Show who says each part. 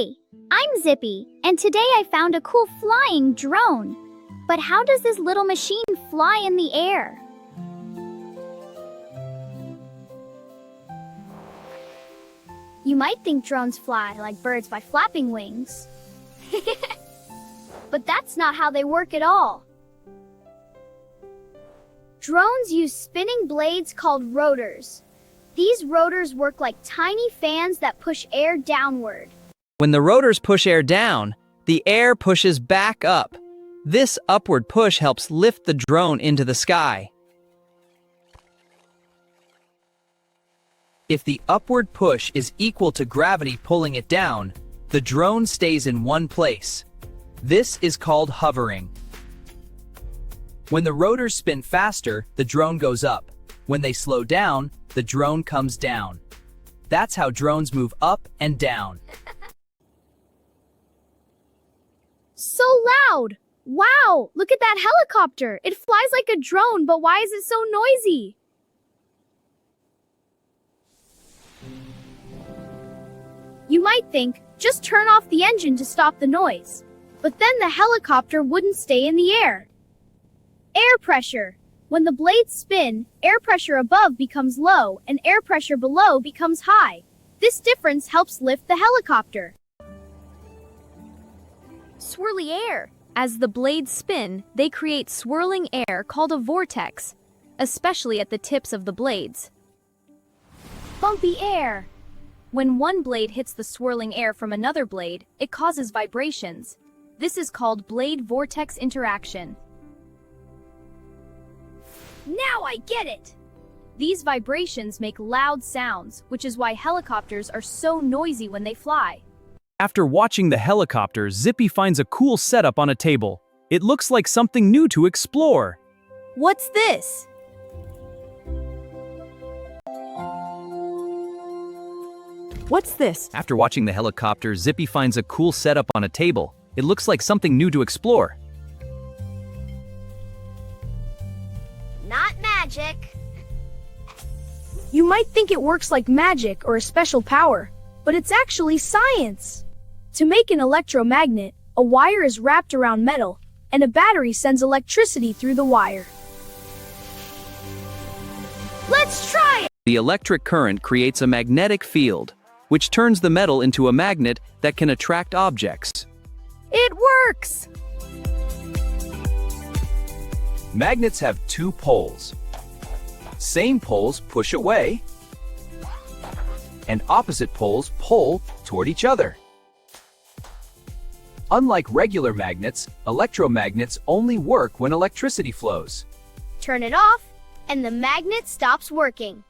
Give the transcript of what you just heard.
Speaker 1: Hey, I'm Zippy, and today I found a cool flying drone. But how does this little machine fly in the air? You might think drones fly like birds by flapping wings. But that's not how they work at all. Drones use spinning blades called rotors. These rotors work like tiny fans that push air downward.
Speaker 2: When the rotors push air down, the air pushes back up. This upward push helps lift the drone into the sky. If the upward push is equal to gravity pulling it down, the drone stays in one place. This is called hovering. When the rotors spin faster, the drone goes up. When they slow down, the drone comes down. That's how drones move up and down.
Speaker 1: So loud! Wow, look at that helicopter! It flies like a drone, but why is it so noisy? You might think, just turn off the engine to stop the noise. But then the helicopter wouldn't stay in the air. Air pressure. When the blades spin, air pressure above becomes low and air pressure below becomes high. This difference helps lift the helicopter.
Speaker 3: Swirly air. As the blades spin, they create swirling air called a vortex, especially at the tips of the blades. Bumpy air. When one blade hits the swirling air from another blade, it causes vibrations. This is called blade vortex interaction.
Speaker 1: Now I get it!
Speaker 3: These vibrations make loud sounds, which is why helicopters are so noisy when they fly.
Speaker 4: After watching the helicopter, Zippy finds a cool setup on a table. It looks like something new to explore.
Speaker 3: What's this?
Speaker 4: What's this? After watching the helicopter, Zippy finds a cool setup on a table. It looks like something new to explore.
Speaker 1: Not magic.
Speaker 5: You might think it works like magic or a special power, but it's actually science. To make an electromagnet, a wire is wrapped around metal, and a battery sends electricity through the wire.
Speaker 1: Let's try it!
Speaker 2: The electric current creates a magnetic field, which turns the metal into a magnet that can attract objects.
Speaker 3: It works!
Speaker 6: Magnets have two poles. Same poles push away, and opposite poles pull toward each other. Unlike regular magnets, electromagnets only work when electricity flows.
Speaker 1: Turn it off, and the magnet stops working.